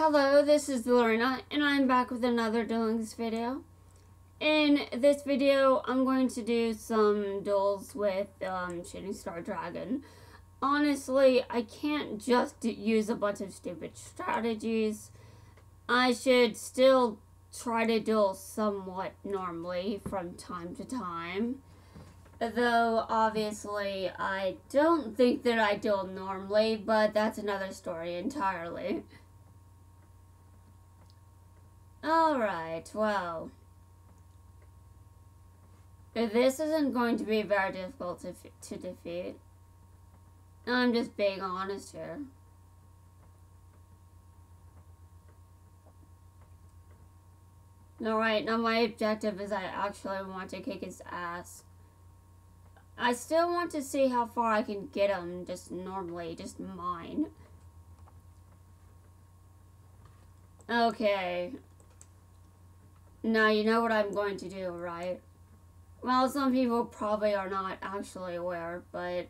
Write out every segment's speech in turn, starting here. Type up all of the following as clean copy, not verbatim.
Hello, this is Lorena, and I'm back with another Duel Links video. In this video, I'm going to do some duels with Shooting Star Dragon. Honestly, I can't just use a bunch of stupid strategies. I should still try to duel somewhat normally from time to time. Though, obviously, I don't think that I duel normally, but that's another story entirely. Alright, well, this isn't going to be very difficult to defeat. I'm just being honest here. Alright, now my objective is I actually want to kick his ass. I still want to see how far I can get him, just normally, just mine. Okay. Now, you know what I'm going to do, right? Well, some people probably are not actually aware, but,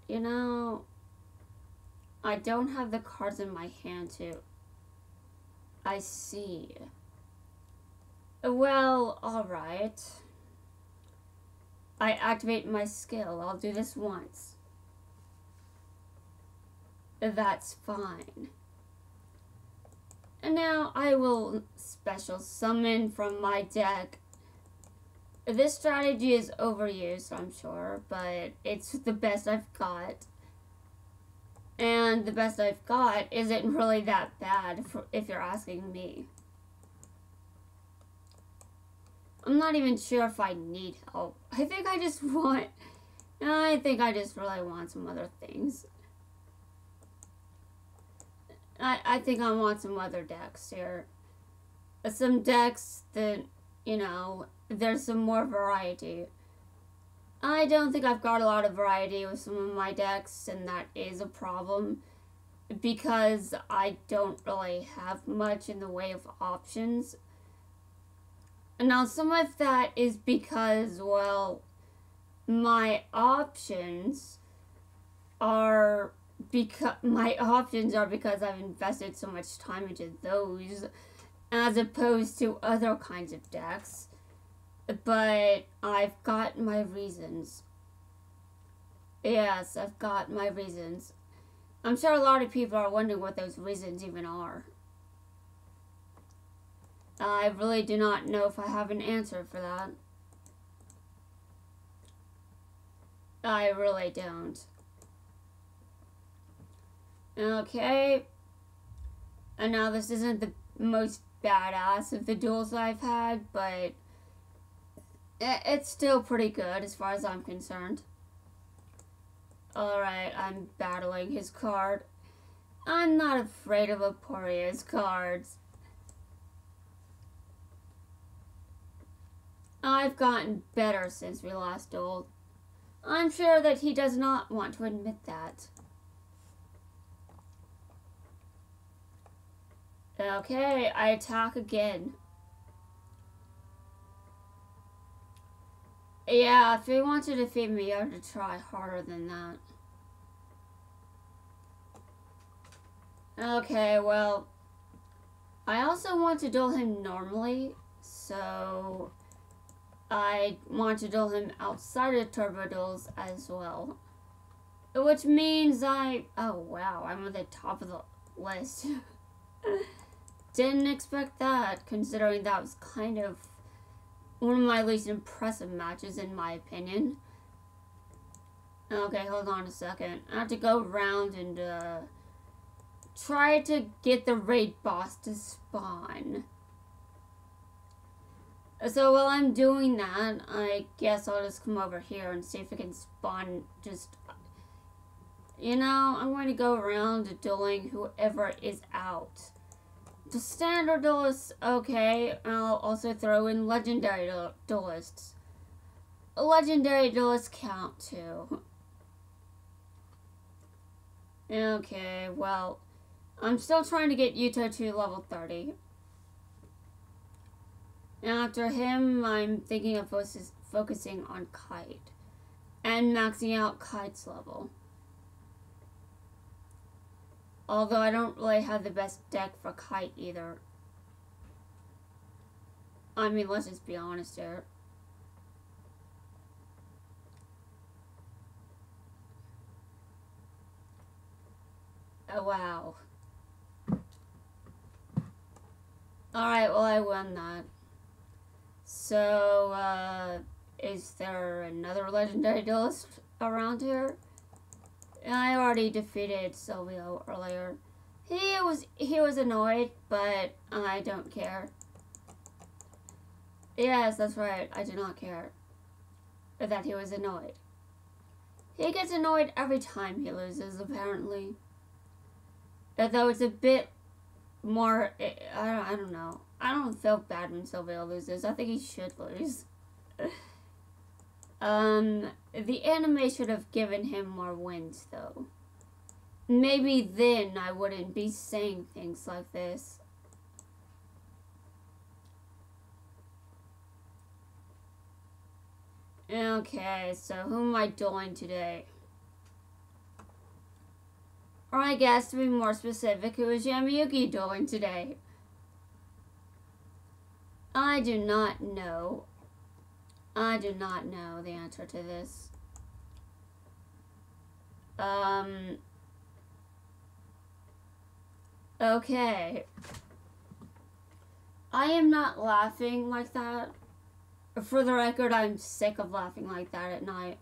you know, I don't have the cards in my hand to. I see. Well, alright. I activate my skill. I'll do this once. That's fine. And now I will special summon from my deck. This strategy is overused, I'm sure, but it's the best I've got. And the best I've got isn't really that bad, if you're asking me. I'm not even sure if I need help. I think I just really want some other things. I think I want some other decks here. Some decks that, you know, there's some more variety. I don't think I've got a lot of variety with some of my decks, and that is a problem. Because I don't really have much in the way of options. And now some of that is because, well, my options are because I've invested so much time into those as opposed to other kinds of decks. But I've got my reasons. Yes, I've got my reasons. I'm sure a lot of people are wondering what those reasons even are. I really do not know if I have an answer for that. I really don't. Okay. And now this isn't the most badass of the duels I've had, but it's still pretty good as far as I'm concerned. Alright, I'm battling his card. I'm not afraid of Aporia's cards. I've gotten better since we last dueled. I'm sure that he does not want to admit that. Okay, I attack again. Yeah, if he wants to defeat me, I have to try harder than that. Okay, well, I also want to duel him normally, so I want to duel him outside of turbo duels as well. Which means oh wow, I'm at the top of the list. Didn't expect that, considering that was kind of one of my least impressive matches, in my opinion. Okay, hold on a second. I have to go around and try to get the raid boss to spawn. So while I'm doing that, I guess I'll just come over here and see if I can spawn just... You know, I'm going to go around dueling whoever is out. The standard duelists, okay. I'll also throw in legendary duelists. Legendary duelists count too. Okay, well, I'm still trying to get Yuto to level 30. After him, I'm thinking of focusing on Kite and maxing out Kite's level. Although I don't really have the best deck for Kite either. I mean, let's just be honest here. Oh, wow. Alright, well, I won that. So, is there another legendary duelist around here? I already defeated Silvio earlier. He was annoyed, but I don't care. Yes, that's right. I do not care that he was annoyed. He gets annoyed every time he loses, apparently. Though it's a bit more, I don't know. I don't feel bad when Silvio loses. I think he should lose. The anime should have given him more wins, though. Maybe then I wouldn't be saying things like this. Okay, so who am I dueling today? Or I guess to be more specific, who is Yamayuki dueling today? I do not know. I do not know the answer to this. Okay. I am not laughing like that. For the record, I'm sick of laughing like that at night.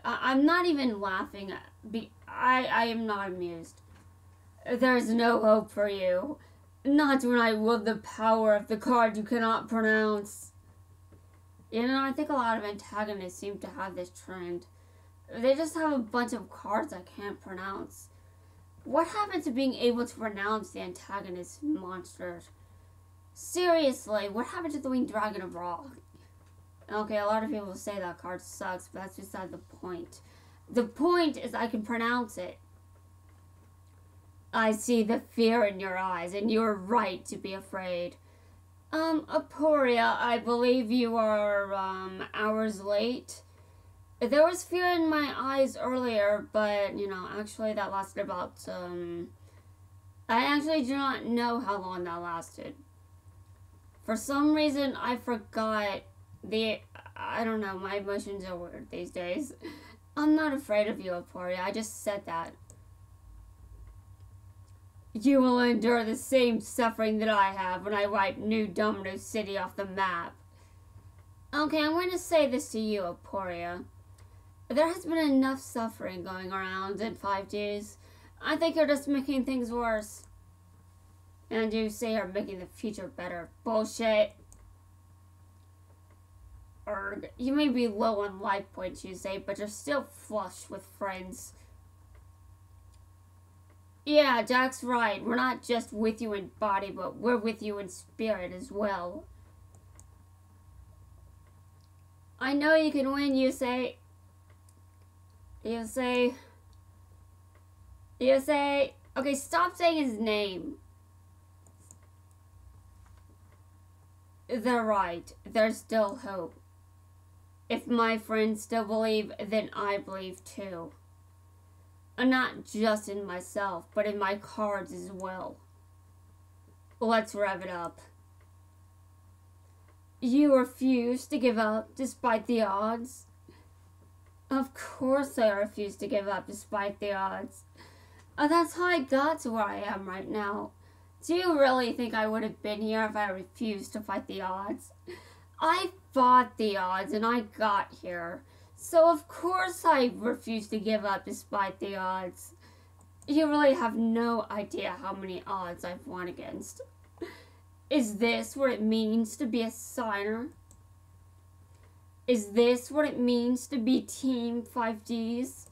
I'm not even laughing. I am not amused. There's no hope for you. Not when I wield the power of the card you cannot pronounce. You know, I think a lot of antagonists seem to have this trend. They just have a bunch of cards I can't pronounce. What happened to being able to pronounce the antagonist monsters? Seriously, what happened to the Winged Dragon of Ra? Okay, a lot of people say that card sucks, but that's beside the point. The point is I can pronounce it. I see the fear in your eyes, and you're right to be afraid. Aporia, I believe you are, hours late. There was fear in my eyes earlier, but, you know, actually that lasted about, I actually do not know how long that lasted. For some reason, I forgot I don't know, my emotions are weird these days. I'm not afraid of you, Aporia, I just said that. You will endure the same suffering that I have when I wipe New Domino City off the map. Okay, I'm going to say this to you, Aporia. There has been enough suffering going around in 5 days. I think you're just making things worse. And you say you're making the future better. Bullshit. Erg. You may be low on life points, you say, but you're still flush with friends. Yeah, Jack's right. We're not just with you in body, but we're with you in spirit as well. I know you can win, you say. Okay, stop saying his name. They're right. There's still hope. If my friends still believe, then I believe too. And not just in myself, but in my cards as well. Let's rev it up. You refuse to give up despite the odds? Of course I refuse to give up despite the odds. That's how I got to where I am right now. Do you really think I would have been here if I refused to fight the odds? I fought the odds and I got here. So of course I refuse to give up despite the odds. You really have no idea how many odds I've won against. Is this what it means to be a signer? Is this what it means to be Team 5Ds?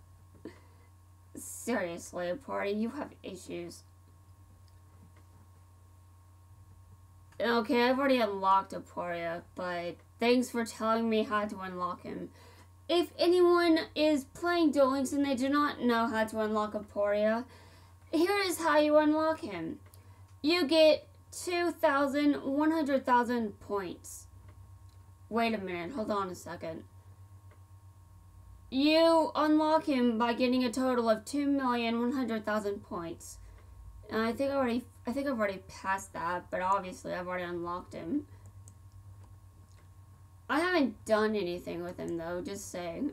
Seriously, Aporia, you have issues. Okay, I've already unlocked Aporia, but thanks for telling me how to unlock him. If anyone is playing Duel Links and they do not know how to unlock Aporia, here is how you unlock him. You get 100,000 points. Wait a minute, hold on a second. You unlock him by getting a total of 2,100,000 points. And I think I've already passed that, but obviously I've already unlocked him. I haven't done anything with him though, just saying.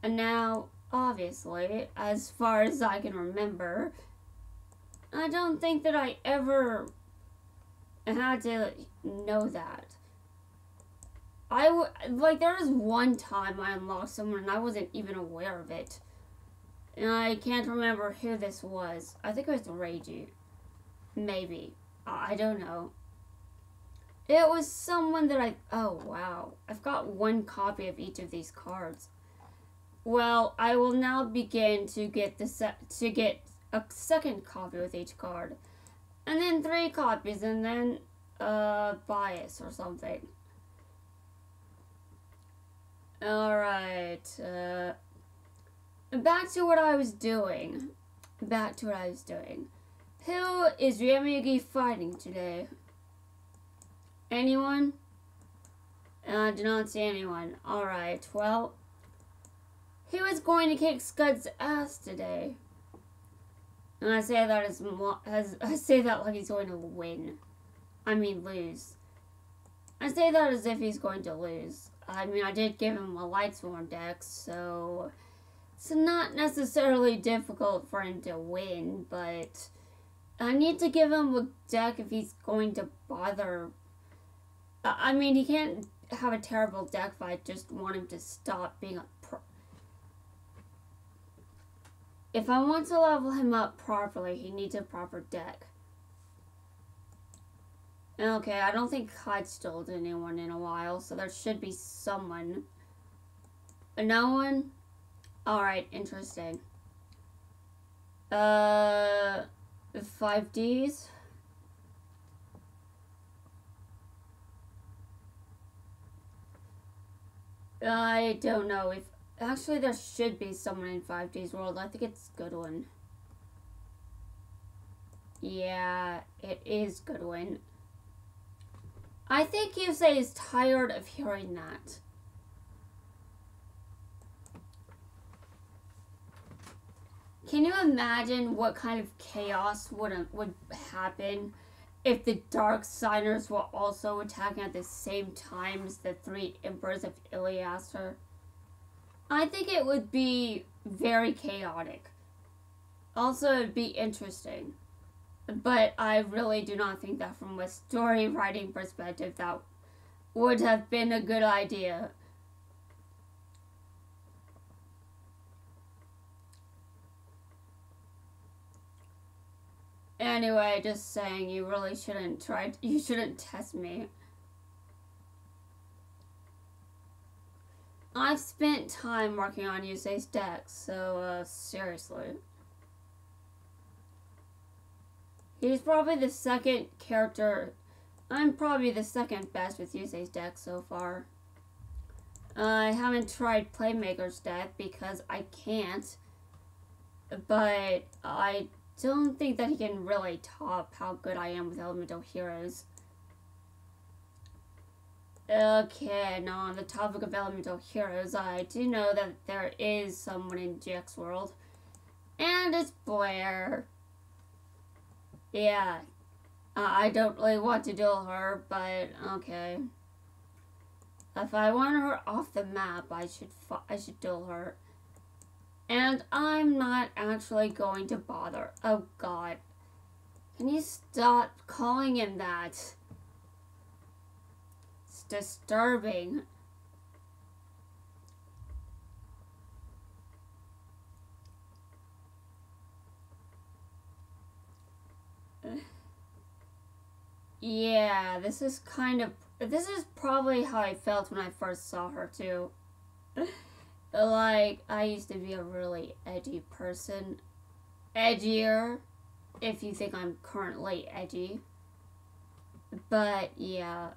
And now, obviously, as far as I can remember, I don't think that I ever had to know that. There was one time I unlocked someone and I wasn't even aware of it. And I can't remember who this was. I think it was Reiji. Maybe. I don't know. It was someone that oh wow. I've got one copy of each of these cards. Well, I will now begin to get a second copy with each card. And then 3 copies and then bias or something. Alright, back to what I was doing. Who is Ryugi fighting today? Anyone? I do not see anyone. Alright, well, who is going to kick Scud's ass today? And I say that I say that like he's going to win. I mean lose. I say that as if he's going to lose. I mean, I did give him a Lightsworn deck, so it's not necessarily difficult for him to win, but I need to give him a deck if he's going to bother. I mean, he can't have a terrible deck if I just want him to stop being a pro. If I want to level him up properly, he needs a proper deck. Okay, I don't think Hyde stole anyone in a while, so there should be someone. No one? Alright, interesting. 5Ds? I don't know if... Actually, there should be someone in 5D's world. I think it's Goodwin. Yeah, it is Goodwin. I think Yusei is tired of hearing that. Can you imagine what kind of chaos would happen if the Dark Signers were also attacking at the same time as the 3 Emperors of Iliaster? I think it would be very chaotic. Also, it would be interesting. But I really do not think that from a story writing perspective that would have been a good idea. Anyway, just saying, you really shouldn't you shouldn't test me. I've spent time working on Yusei's deck, so seriously. He's probably the second character. I'm probably the second best with Yusei's deck so far. I haven't tried Playmaker's deck because I can't. But I don't think that he can really top how good I am with Elemental Heroes. Okay, now on the topic of Elemental Heroes, I do know that there is someone in GX World. And it's Blair. Yeah, I don't really want to duel her, but okay. If I want her off the map, I should duel her. And I'm not actually going to bother. Oh God. Can you stop calling him that? It's disturbing. Yeah, this is probably how I felt when I first saw her too. Like, I used to be a really edgy person. Edgier, if you think I'm currently edgy. But, yeah.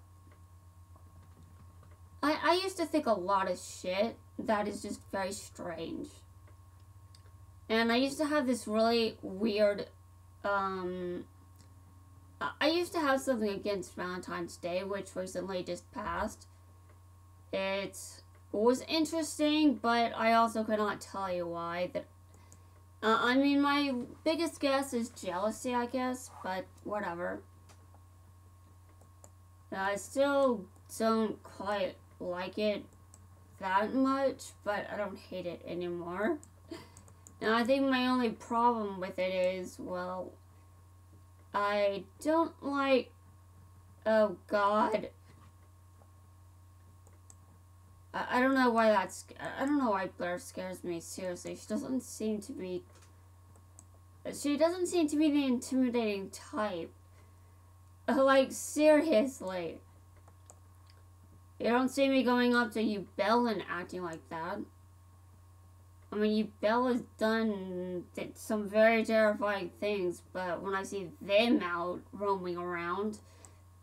I used to think a lot of shit that is just very strange. And I used to have this really weird, I used to have something against Valentine's Day, which recently just passed. It's was interesting, but I also cannot tell you why. I mean, my biggest guess is jealousy, I guess, but whatever. I still don't quite like it that much, but I don't hate it anymore. And I think my only problem with it is, well, I don't like, oh god, I don't know why I don't know why Blair scares me, seriously. She doesn't seem to be the intimidating type. Like, seriously. You don't see me going up to you, Belle, and acting like that. I mean, you, Belle has done some very terrifying things, but when I see them out roaming around,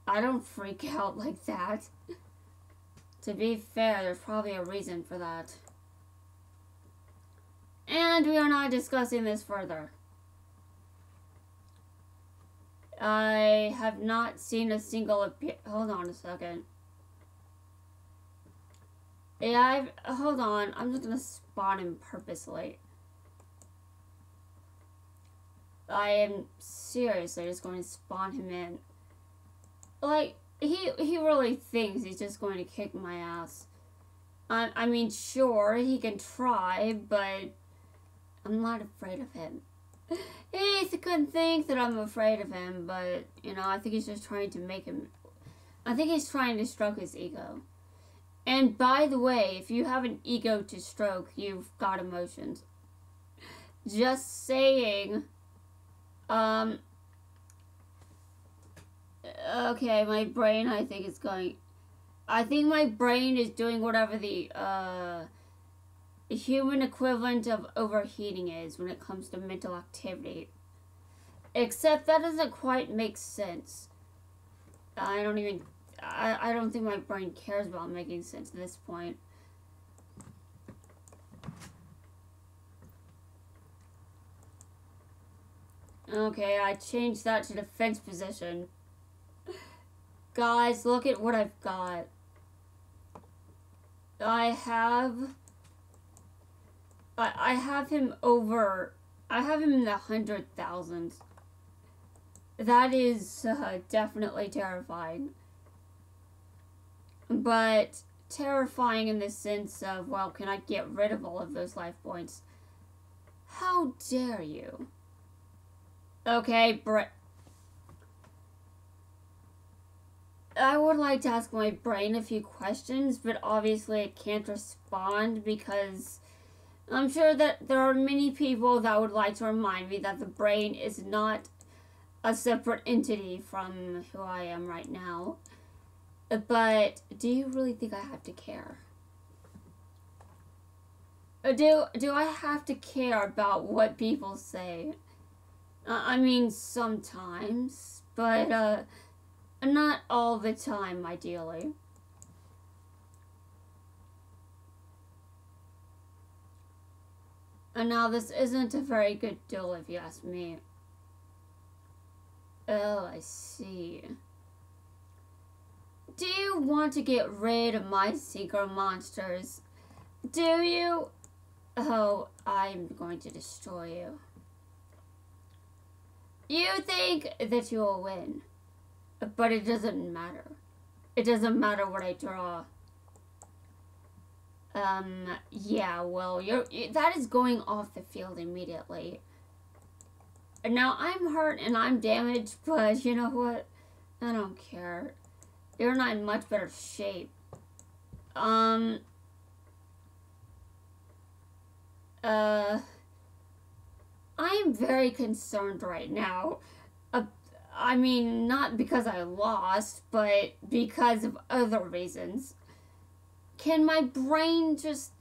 I don't freak out like that. To be fair, there's probably a reason for that. And we are not discussing this further. I have not seen a single hold on a second. Yeah, hold on. I'm just gonna spawn him purposely. I am seriously just going to spawn him in. Like, he really thinks he's just going to kick my ass. I mean, sure, he can try, but I'm not afraid of him. He couldn't think that I'm afraid of him, but, you know, I think he's just trying to make him... I think he's trying to stroke his ego. And by the way, if you have an ego to stroke, you've got emotions. Just saying. Okay, my brain, I think my brain is doing whatever the human equivalent of overheating is when it comes to mental activity. Except that doesn't quite make sense. I don't think my brain cares about making sense at this point. Okay, I changed that to defense position. Guys, look at what I've got. I have him in the 100,000s. That is definitely terrifying. But terrifying in the sense of, well, can I get rid of all of those life points? How dare you? Okay, I would like to ask my brain a few questions, but obviously it can't respond because I'm sure that there are many people that would like to remind me that the brain is not a separate entity from who I am right now. But do you really think I have to care? Do I have to care about what people say? I mean, sometimes, but not all the time, ideally. And now this isn't a very good duel, if you ask me. Oh, I see. Do you want to get rid of my synchro monsters? Do you? Oh, I'm going to destroy you. You think that you will win, but it doesn't matter. It doesn't matter what I draw. Yeah, well, that is going off the field immediately. And now I'm hurt and I'm damaged, but you know what? I don't care. You're not in much better shape. I am very concerned right now. I mean, not because I lost, but because of other reasons. Can my brain just...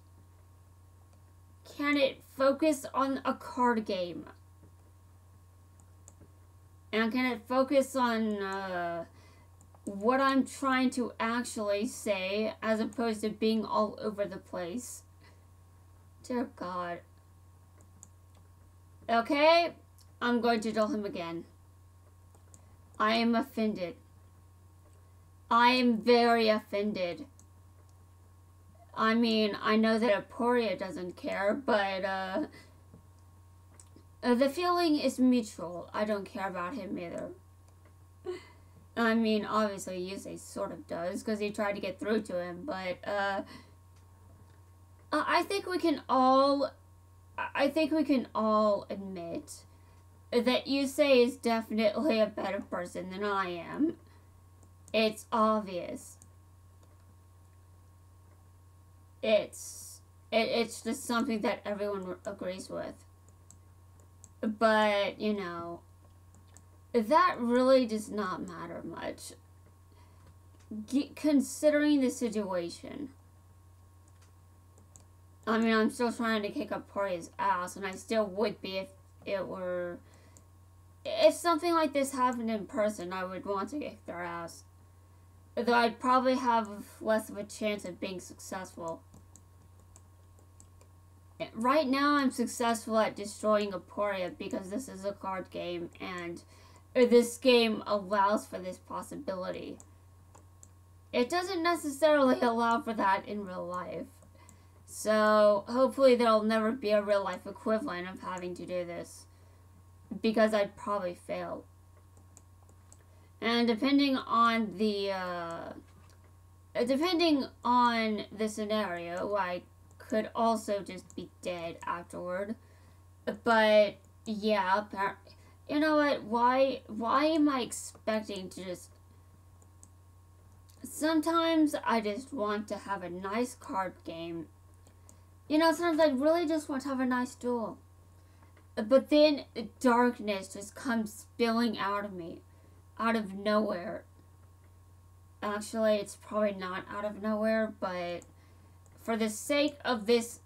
Can it focus on a card game? And can it focus on, what I'm trying to actually say, as opposed to being all over the place? Dear God. Okay, I'm going to duel him again. I am offended. I am very offended. I mean, I know that Aporia doesn't care, but the feeling is mutual. I don't care about him either. I mean, obviously, Yusei sort of does, because he tried to get through to him, but, I think we can all admit that Yusei is definitely a better person than I am. It's obvious. It's just something that everyone agrees with. But, you know, that really does not matter much, considering the situation. I mean, I'm still trying to kick up Poria's ass, and I still would be if it were... If something like this happened in person, I would want to kick their ass. Though I'd probably have less of a chance of being successful. Right now, I'm successful at destroying Aporia because this is a card game, and this game allows for this possibility. It doesn't necessarily allow for that in real life. So, hopefully there'll never be a real life equivalent of having to do this, because I'd probably fail. And depending on the scenario, I could also just be dead afterward. But yeah, you know what? Why am I expecting to just... Sometimes I just want to have a nice card game. You know, sometimes I really just want to have a nice duel. But then darkness just comes spilling out of me. Out of nowhere. Actually, it's probably not out of nowhere, but for the sake of this,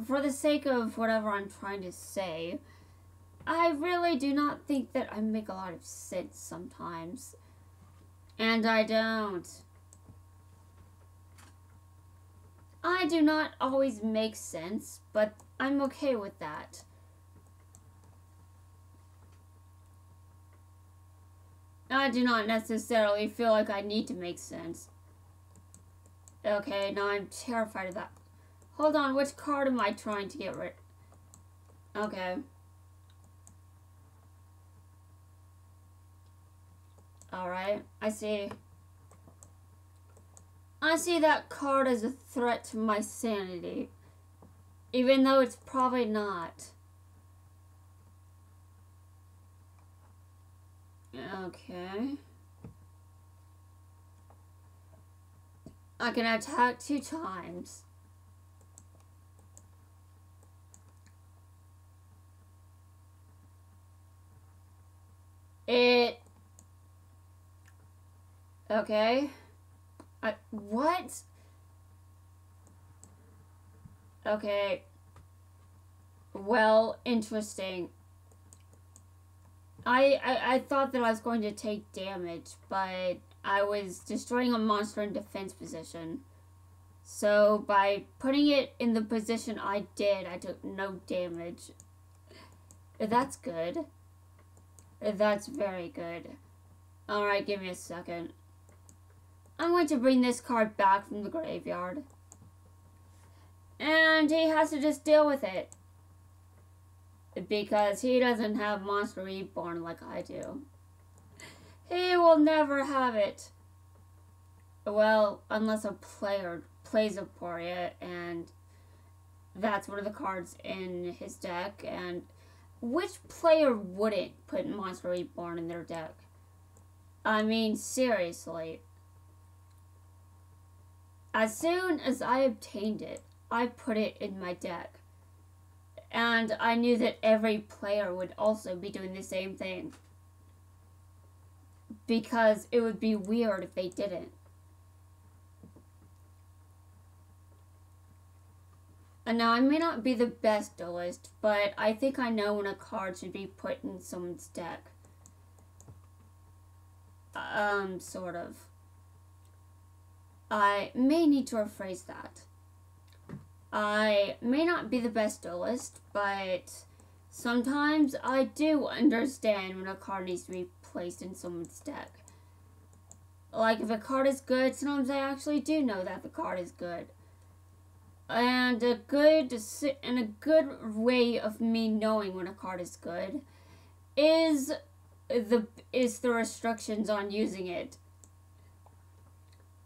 for the sake of whatever I'm trying to say, I really do not think that I make a lot of sense sometimes. And I don't. I do not always make sense, but I'm okay with that. I do not necessarily feel like I need to make sense. Okay, now I'm terrified of that. Hold on, which card am I trying to get rid of? Okay. Alright, I see. I see that card as a threat to my sanity. Even though it's probably not. Okay. I can attack 2 times. Okay. What? Okay. Well, interesting. I thought that I was going to take damage, but I was destroying a monster in defense position. So by putting it in the position I did, I took no damage. That's good. That's very good. Alright, give me a second. I'm going to bring this card back from the graveyard. And he has to just deal with it. Because he doesn't have Monster Reborn like I do. He will never have it. Well, unless a player plays Aporia, and that's one of the cards in his deck. And which player wouldn't put Monster Reborn in their deck? I mean, seriously. As soon as I obtained it, I put it in my deck. And I knew that every player would also be doing the same thing. Because it would be weird if they didn't. And now, I may not be the best duelist, but I think I know when a card should be put in someone's deck. Sort of. I may need to rephrase that. I may not be the best duelist, but sometimes I do understand when a card needs to be placed in someone's deck. Like, if a card is good, sometimes I actually do know that the card is good. And a good way of me knowing when a card is good is the restrictions on using it.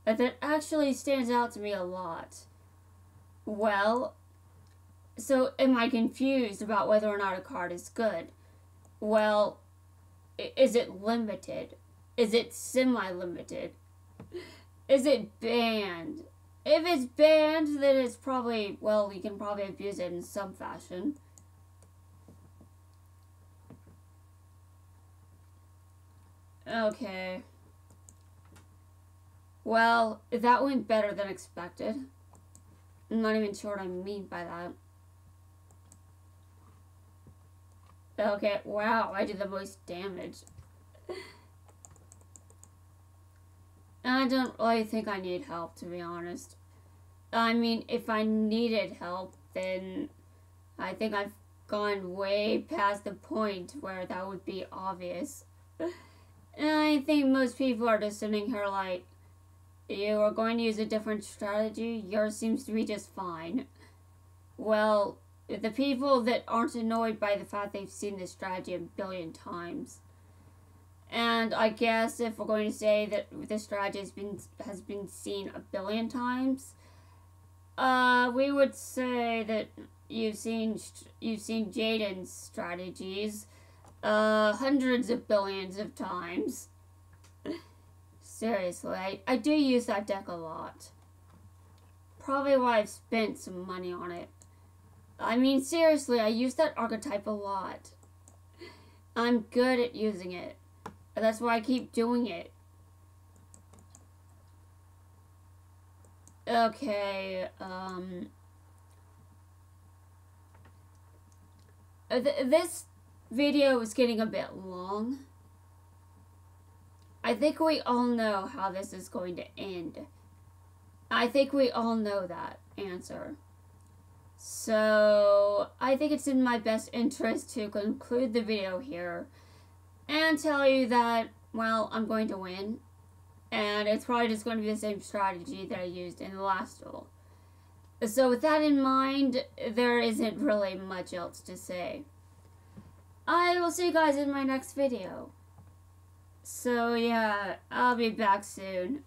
That actually stands out to me a lot. Well, so am I confused about whether or not a card is good? Well, is it limited? Is it semi-limited? Is it banned? If it's banned, then it's probably, well, you can probably abuse it in some fashion. Okay. Well, that went better than expected. I'm not even sure what I mean by that. Okay, wow, I did the most damage. I don't really think I need help, to be honest. I mean, if I needed help, then I think I've gone way past the point where that would be obvious. And I think most people are just sitting here like, you are going to use a different strategy, yours seems to be just fine. Well, the people that aren't annoyed by the fact they've seen this strategy a billion times. And I guess if we're going to say that this strategy has been seen a billion times, we would say that you've seen Jaden's strategies hundreds of billions of times. Seriously, I do use that deck a lot. Probably why I've spent some money on it. I mean, seriously, I use that archetype a lot. I'm good at using it. That's why I keep doing it. Okay, this video is getting a bit long. I think we all know how this is going to end. I think we all know that answer. So, I think it's in my best interest to conclude the video here and tell you that, well, I'm going to win. And it's probably just going to be the same strategy that I used in the last duel. So with that in mind, there isn't really much else to say. I will see you guys in my next video. So yeah, I'll be back soon.